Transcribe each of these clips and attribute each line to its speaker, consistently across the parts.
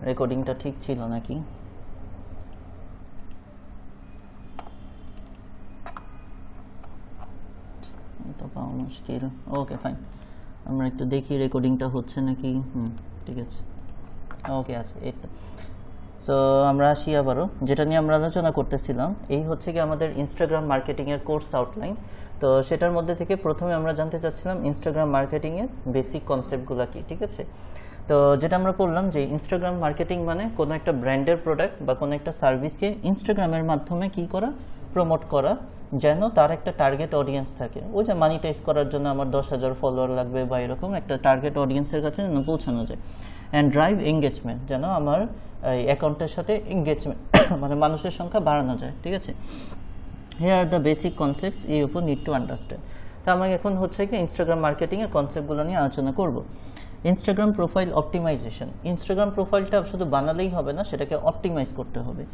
Speaker 1: রেকর্ডিংটা ঠিক ছিল নাকি। এটা পাওয়া মুশকিল। ওকে ফাইন, আমরা একটু দেখি রেকর্ডিংটা হচ্ছে নাকি। ঠিক আছে, ওকে আছে এই তো। সো আমরা আসি আবারও, যেটা নিয়ে আমরা আলোচনা করতেছিলাম এই হচ্ছে কি আমাদের ইনস্টাগ্রাম মার্কেটিংয়ের কোর্স আউটলাইন। তো সেটার মধ্যে থেকে প্রথমে আমরা জানতে চাচ্ছিলাম ইনস্টাগ্রাম মার্কেটিংয়ের বেসিক কনসেপ্টগুলো কি। ঠিক আছে, তো যেটা আমরা বললাম যে ইনস্টাগ্রাম মার্কেটিং মানে কোনো একটা ব্র্যান্ডের প্রোডাক্ট বা কোনো একটা সার্ভিসকে ইনস্টাগ্রামের মাধ্যমে কি করা, প্রমোট করা, যেন তার একটা টার্গেট অডিয়েন্স থাকে। ওই যে মানিটাইজ করার জন্য আমার 10,000 ফলোয়ার লাগবে বা এরকম একটা টার্গেট অডিয়েন্সের কাছে যেন পৌঁছানো যায়। অ্যান্ড ড্রাইভ এঙ্গেজমেন্ট, যেন আমার অ্যাকাউন্টের সাথে এঙ্গেজমেন্ট মানে মানুষের সংখ্যা বাড়ানো যায়। ঠিক আছে, here are the basic concepts এই উপর নিড টু আন্ডারস্ট্যান্ড। তো আমরা এখন হচ্ছে কি ইনস্টাগ্রাম মার্কেটিংয়ের কনসেপ্টগুলো নিয়ে আলোচনা করব। Instagram profile optimisation. ইনস্টাগ্রাম প্রোফাইলটা শুধু বানালেই হবে না, সেটাকে অপটিমাইজ করতে হবে।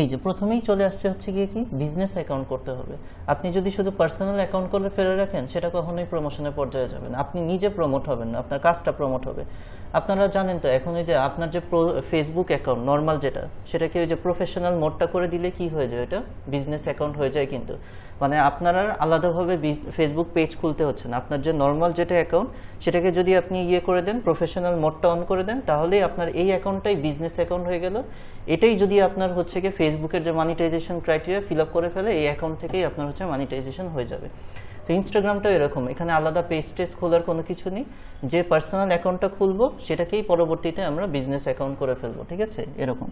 Speaker 1: এই যে প্রথমেই চলে আসছে হচ্ছে গিয়ে কি বিজনেস অ্যাকাউন্ট করতে হবে। আপনি যদি শুধু পার্সোনাল অ্যাকাউন্ট করে ফেলে রাখেন, সেটা কখনোই প্রমোশনের পর্যায়ে যাবে না, আপনি নিজে প্রমোট হবেন না, আপনার কাজটা প্রমোট হবে। আপনারা জানেন তো এখন এই যে আপনার যে ফেসবুক অ্যাকাউন্ট নর্মাল যেটা, সেটাকে ওই যে প্রফেশনাল মোডটা করে দিলে কি হয়ে যায়, এটা বিজনেস অ্যাকাউন্ট হয়ে যায়। কিন্তু মানে আপনারা আলাদাভাবে ফেসবুক পেজ খুলতে হচ্ছে না, আপনার যে নর্মাল যেটা অ্যাকাউন্ট সেটাকে যদি আপনি ইয়ে করে দেন, প্রফেশনাল মোডটা অন করে দেন, তাহলেই আপনার এই অ্যাকাউন্টটাই বিজনেস অ্যাকাউন্ট হয়ে গেল। এটাই যদি আপনার হচ্ছে কি ফেসবুকের যে মানিটাইজেশন ক্রাইটেরিয়া ফিল আপ করে ফেলে, এই অ্যাকাউন্ট থেকেই আপনার হচ্ছে মানিটাইজেশন হয়ে যাবে। তো ইনস্টাগ্রামটাও এরকম, এখানে আলাদা পেজ টেজ খোলার কোনো কিছু নেই, যে পার্সোনাল অ্যাকাউন্টটা খুলবো সেটাকেই পরবর্তীতে আমরা বিজনেস অ্যাকাউন্ট করে ফেলবো। ঠিক আছে, এরকম।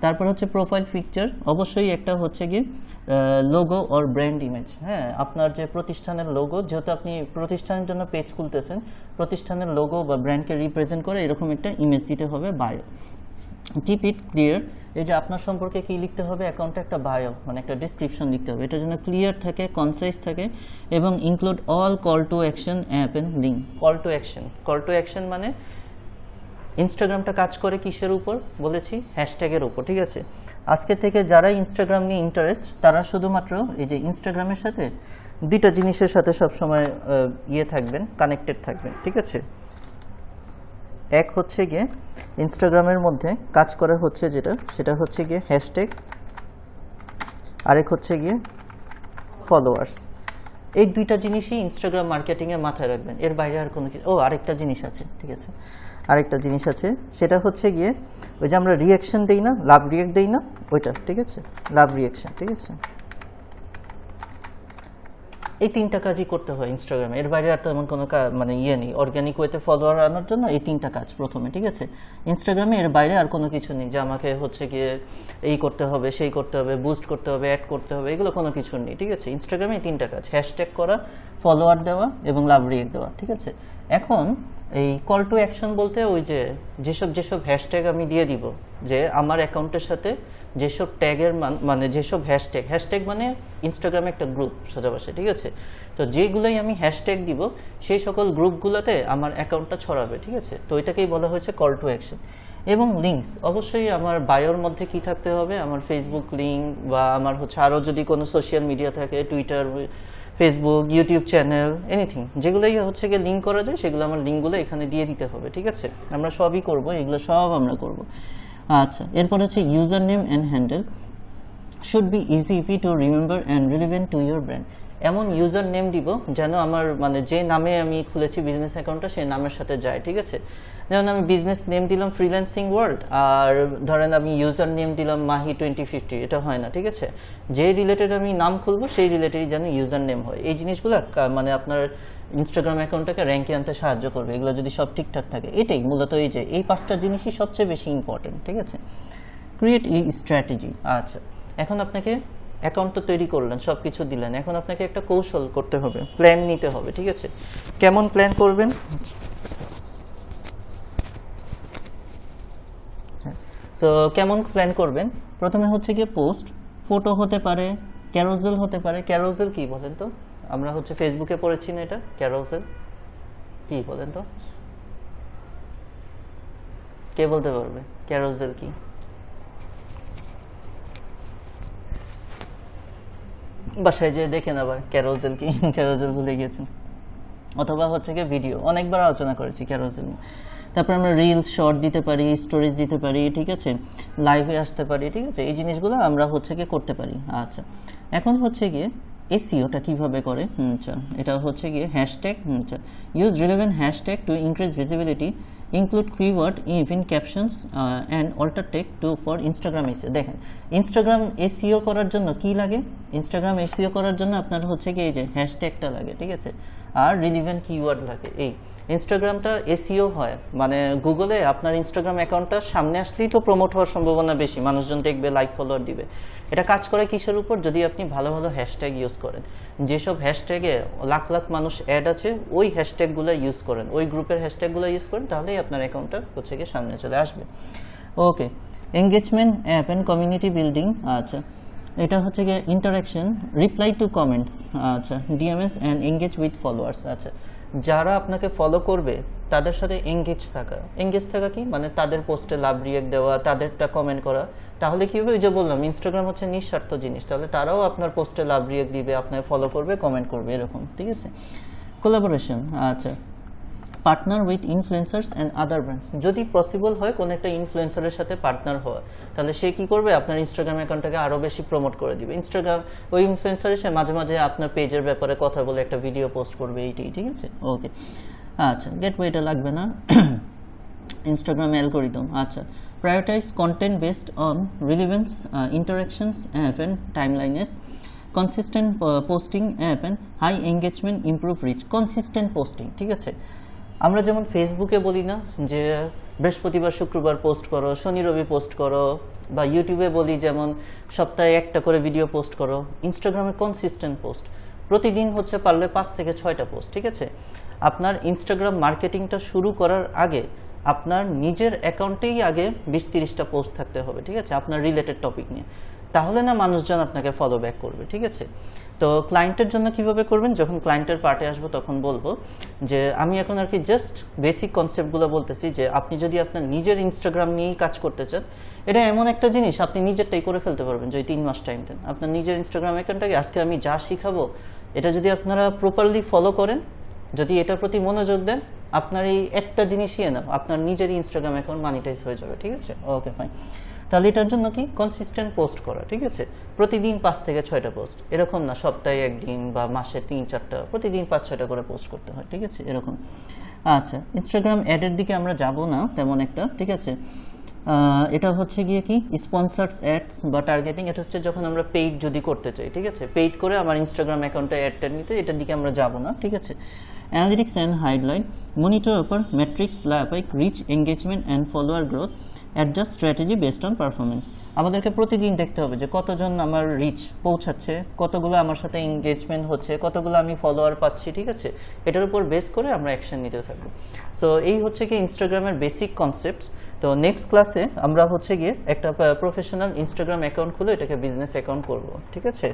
Speaker 1: তারপর হচ্ছে প্রোফাইল পিকচার, অবশ্যই একটা হচ্ছে গিয়ে লোগো অর ব্র্যান্ড ইমেজ। হ্যাঁ, আপনার যে প্রতিষ্ঠানের লোগো, যেহেতু আপনি প্রতিষ্ঠানের জন্য পেজ খুলতেছেন, প্রতিষ্ঠানের লোগো বা ব্র্যান্ডকে রিপ্রেজেন্ট করে এরকম একটা ইমেজ দিতে হবে। বায়ো, কিপ ইট ক্লিয়ার, এই যে আপনার সম্পর্কে কি লিখতে হবে, অ্যাকাউন্টে একটা বায়ো মানে একটা ডিসক্রিপশন লিখতে হবে, এটা যেন ক্লিয়ার থাকে, কনসাইজ থাকে, এবং include all call to action app and link. Call to action, call to action মানে ইনস্টাগ্রামটা কাজ করে কিসের উপর বলেছি, হ্যাশট্যাগের উপর। ঠিক আছে, আজকে থেকে যারা ইনস্টাগ্রাম নিয়ে ইন্টারেস্ট, তারা শুধুমাত্র এই যে ইনস্টাগ্রামের সাথে দুইটা জিনিসের সাথে সবসময় ইয়ে থাকবেন, কানেক্টেড থাকবেন। ঠিক আছে, এক হচ্ছে গিয়ে ইনস্টাগ্রামের মধ্যে কাজ করা হচ্ছে যেটা, সেটা হচ্ছে গিয়ে হ্যাশট্যাগ, আরেক হচ্ছে গিয়ে ফলোয়ার্স। এই দুইটা জিনিসই ইনস্টাগ্রাম মার্কেটিংয়ে মাথায় রাখবেন, এর বাইরে আর কোনো কিছু। আরেকটা জিনিস আছে, ঠিক আছে, আরেকটা জিনিস আছে, সেটা হচ্ছে গিয়ে ওই যে আমরা রিয়াকশন দেই না, লাভ রিয়াক্ট দেই না, ওইটা। ঠিক আছে, লাভ রিয়াকশন। ঠিক আছে, এই তিনটা কাজই করতে হয় ইনস্টাগ্রামে, এর বাইরে আর তেমন কোনো মানে ইয়ে নেই। অর্গ্যানিক ওয়েতে ফলোয়ার আনার জন্য এই তিনটা কাজ প্রথমে। ঠিক আছে, ইনস্টাগ্রামে এর বাইরে আর কোনো কিছু নেই যে আমাকে হচ্ছে গিয়ে এই করতে হবে, সেই করতে হবে, বুস্ট করতে হবে, অ্যাড করতে হবে, এগুলো কোনো কিছু নেই। ঠিক আছে, ইনস্টাগ্রামে এই তিনটা কাজ, হ্যাশট্যাগ করা, ফলোয়ার দেওয়া এবং লাভ রিয়েক্ট দেওয়া। ঠিক আছে, এখন এই কল টু অ্যাকশন বলতে ওই যে যেসব হ্যাশট্যাগ আমি দিয়ে দিব, যে আমার অ্যাকাউন্টের সাথে যেসব ট্যাগের মানে যেসব হ্যাশট্যাগ মানে ইনস্টাগ্রামে একটা গ্রুপ সোজা বসে। ঠিক আছে, তো যেগুলোই আমি হ্যাশট্যাগ দিব সেই সকল গ্রুপগুলোতে আমার অ্যাকাউন্টটা ছড়াবে। ঠিক আছে, তো এটাকেই বলা হয়েছে কল টু অ্যাকশন। এবং লিঙ্কস, অবশ্যই আমার বায়োর মধ্যে কি থাকতে হবে, আমার ফেসবুক লিঙ্ক বা আমার হচ্ছে আরও যদি কোনো সোশ্যাল মিডিয়া থাকে, Twitter, Facebook, YouTube channel, anything যেগুলোই হচ্ছে গিয়ে লিঙ্ক করা যায়, সেগুলো আমার লিঙ্কগুলো এখানে দিয়ে দিতে হবে। ঠিক আছে, আমরা সবই করব, এগুলো সব আমরা করব। আচ্ছা, এরপর হচ্ছে user name and handle should be easy to remember and relevant to your brand. এমন ইউজার নেম দিব যেন আমার মানে যে নামে আমি খুলেছি বিজনেস অ্যাকাউন্টটা, সেই নামের সাথে যায়। ঠিক আছে, যেমন আমি বিজনেস নেম দিলাম ফ্রিল্যান্সিং ওয়ার্ল্ড, আর ধরেন আমি ইউজার নেম দিলাম মাহি 2050, এটা হয় না। ঠিক আছে, যে রিলেটেড আমি নাম খুলবো সেই রিলেটেডই যেন ইউজার নেম হয়। এই জিনিসগুলো মানে আপনার ইনস্টাগ্রাম অ্যাকাউন্টটাকে র্যাঙ্কে আনতে সাহায্য করবে, এগুলো যদি সব ঠিকঠাক থাকে। এটাই মূলত এই যে এই পাঁচটা জিনিসই সবচেয়ে বেশি ইম্পর্টেন্ট। ঠিক আছে, ক্রিয়েট ই স্ট্র্যাটেজি। আচ্ছা, এখন আপনাকে অ্যাকাউন্ট তো তৈরি করলেন, সব কিছু দিলেন, এখন আপনাকে একটা কৌশল করতে হবে, প্ল্যান নিতে হবে। ঠিক আছে, কেমন প্ল্যান করবেন? তো কেমন প্ল্যান করবেন? প্রথমে হচ্ছে গিয়ে পোস্ট, ফটো হতে পারে, ক্যারোসেল হতে পারে। ক্যারোসেল কি বলেন তো? আমরা হচ্ছে ফেসবুকে পড়েছি না, এটা ক্যারোসেল কি বলেন তো? কে বলতে পারবে ক্যারোসেল কি? বাসায় যেয়ে দেখেন আবার ক্যারোসেল কি, ক্যারোসেল ভুলে গিয়েছেন। অথবা হচ্ছে গিয়ে ভিডিও, অনেকবার আলোচনা করেছি ক্যারোসেল নিয়ে। তারপর আমরা রিলস, শর্ট দিতে পারি, স্টোরিজ দিতে পারি, ঠিক আছে, লাইভে আসতে পারি, ঠিক আছে, এই জিনিসগুলো আমরা হচ্ছে গিয়ে করতে পারি। আচ্ছা, এখন হচ্ছে গিয়ে এসইওটা কিভাবে করে, আচ্ছা, এটা হচ্ছে গিয়ে হ্যাশট্যাগ, আচ্ছা, use relevant hashtag to increase visibility, include keyword in captions and alter text to for Instagram SEO. দেখেন ইনস্টাগ্রাম এসইও করার জন্য কি লাগে, ইনস্টাগ্রাম এসইও করার জন্য আপনার হচ্ছে গিয়ে এই যে হ্যাশট্যাগটা লাগে, ঠিক আছে, আর রিলেভেন্ট কিওয়ার্ড লাগে। এই ইনস্টাগ্রামটা এসইও হয় মানে গুগলে আপনার ইনস্টাগ্রাম অ্যাকাউন্টটা সামনে আসলেই তো প্রমোট হওয়ার সম্ভাবনা বেশি, মানুষজন দেখবে, লাইক ফলোয়ার দিবে। এটা কাজ করে কিসের উপর, যদি আপনি ভালো ভালো হ্যাশট্যাগ ইউজ করেন, যেসব হ্যাশট্যাগে লাখ লাখ মানুষ অ্যাড আছে ওই হ্যাশট্যাগুলো ইউজ করেন, ওই গ্রুপের হ্যাশট্যাগুলো ইউজ করেন, তাহলেই আপনার অ্যাকাউন্টটা হচ্ছে গিয়ে সামনে চলে আসবে। Okay, engagement app and community building. আচ্ছা, এটা হচ্ছে গিয়ে ইন্টারাকশন, রিপ্লাই টু কমেন্টস, আচ্ছা, DMs and engage with followers. আচ্ছা, যারা আপনাকে ফলো করবে তাদের সাথে এঙ্গেজ থাকা কি মানে তাদের পোস্টে লাভ রিয়েক্ট দেওয়া, তাদেরটা কমেন্ট করা। তাহলে কি হবে, ওই যে বললাম ইনস্টাগ্রাম হচ্ছে নিঃস্বার্থ জিনিস, তাহলে তারাও আপনার পোস্টে লাভ রিয়েক্ট দিবে, আপনাকে ফলো করবে, কমেন্ট করবে, এরকম, ঠিক আছে। কোলাবোরেশন, আচ্ছা, partner with influencers and other brands. যদি পসিবল হয় কোনো একটা ইনফ্লুয়েন্সারের সাথে পার্টনার হওয়া, তাহলে সে কি করবে, আপনার ইনস্টাগ্রাম অ্যাকাউন্টটাকে আরও বেশি প্রমোট করে দিবে। ইনস্টাগ্রাম ওই ইনফ্লুয়েন্সারের সাথে মাঝে মাঝে আপনার পেজের ব্যাপারে কথা বলে একটা ভিডিও পোস্ট করবে, এইটাই, ঠিক আছে। ওকে, আচ্ছা, গেটওয়েটা লাগবে না। ইনস্টাগ্রাম অ্যালগোরিদম, আচ্ছা, prioritise content based on relevance, interactions and timeliness, consistent posting app and high engagement, improve reach. Consistent posting, ঠিক আছে, আমরা যেমন ফেসবুকে বলি না যে বৃহস্পতিবার শুক্রবার পোস্ট করো, শনি রবি পোস্ট করো, বা ইউটিউবে বলি যেমন সপ্তাহে একটা করে ভিডিও পোস্ট করো, ইনস্টাগ্রামে কনসিস্টেন্ট পোস্ট, প্রতিদিন হচ্ছে পারলে 5 থেকে 6টা পোস্ট, ঠিক আছে। আপনার ইনস্টাগ্রাম মার্কেটিংটা শুরু করার আগে আপনার নিজের অ্যাকাউন্টেই আগে 20-30টা পোস্ট থাকতে হবে, ঠিক আছে, আপনার রিলেটেড টপিক নিয়ে, তাহলে না মানুষজন আপনাকে ফলো ব্যাক করবে, ঠিক আছে। তো ক্লায়েন্টের জন্য কিভাবে করবেন, যখন ক্লায়েন্টের পার্টে আসবো তখন বলবো, যে আমি এখন আর কি জাস্ট বেসিক কনসেপ্টগুলো বলতেছি, যে আপনি যদি আপনার নিজের ইনস্টাগ্রাম নিয়েই কাজ করতে চান, এটা এমন একটা জিনিস আপনি নিজেরটাই করে ফেলতে পারবেন যদি 3 মাস টাইম দেন। আপনার নিজের ইনস্টাগ্রাম অ্যাকাউন্টটাকে আজকে আমি যা শিখাবো এটা যদি আপনারা প্রপারলি ফলো করেন, যদি এটার প্রতি মনোযোগ দেন, আপনার এই একটা জিনিসই না আপনার নিজেরই ইনস্টাগ্রাম অ্যাকাউন্ট মনিটাইজ হয়ে যাবে, ঠিক আছে। ওকে, ফাইন। তাহলে এটার জন্য কি কনসিস্টেন্ট পোস্ট করা, ঠিক আছে, প্রতিদিন 5 থেকে 6টা পোস্ট, এরকম না সপ্তাহে 1 দিন বা মাসে 3-4টা, প্রতিদিন 5-6টা করে পোস্ট করতে হয়, ঠিক আছে, এরকম। আচ্ছা, ইনস্টাগ্রাম অ্যাডের দিকে আমরা যাব না তেমন একটা, ঠিক আছে। এটা হচ্ছে গিয়ে কি স্পন্সার্স অ্যাডস বা টার্গেটিং, এটা হচ্ছে যখন আমরা পেইড যদি করতে চাই, ঠিক আছে, পেইড করে আমার ইনস্টাগ্রাম অ্যাকাউন্টে অ্যাডটা নিতে, এটার দিকে আমরা যাব না, ঠিক আছে। অ্যানালিটিক্স অ্যান্ড হাইলাইট, মনিটর ওপর metrics like reach, engagement and follower growth, adjust strategy based on performance. আমাদেরকে প্রতিদিন দেখতে হবে যে কতজন আমার রিচ পৌঁছাচ্ছে, কতগুলো আমার সাথে এঙ্গেজমেন্ট হচ্ছে, কতগুলো আমি ফলোয়ার পাচ্ছি, ঠিক আছে, এটার উপর বেস করে আমরা অ্যাকশন নিতে থাকবো। সো এই হচ্ছে কি ইনস্টাগ্রামের বেসিক কনসেপ্টস। তো নেক্সট ক্লাসে আমরা হচ্ছে গিয়ে একটা প্রফেশনাল ইনস্টাগ্রাম অ্যাকাউন্ট খুলে এটাকে বিজনেস অ্যাকাউন্ট করব, ঠিক আছে।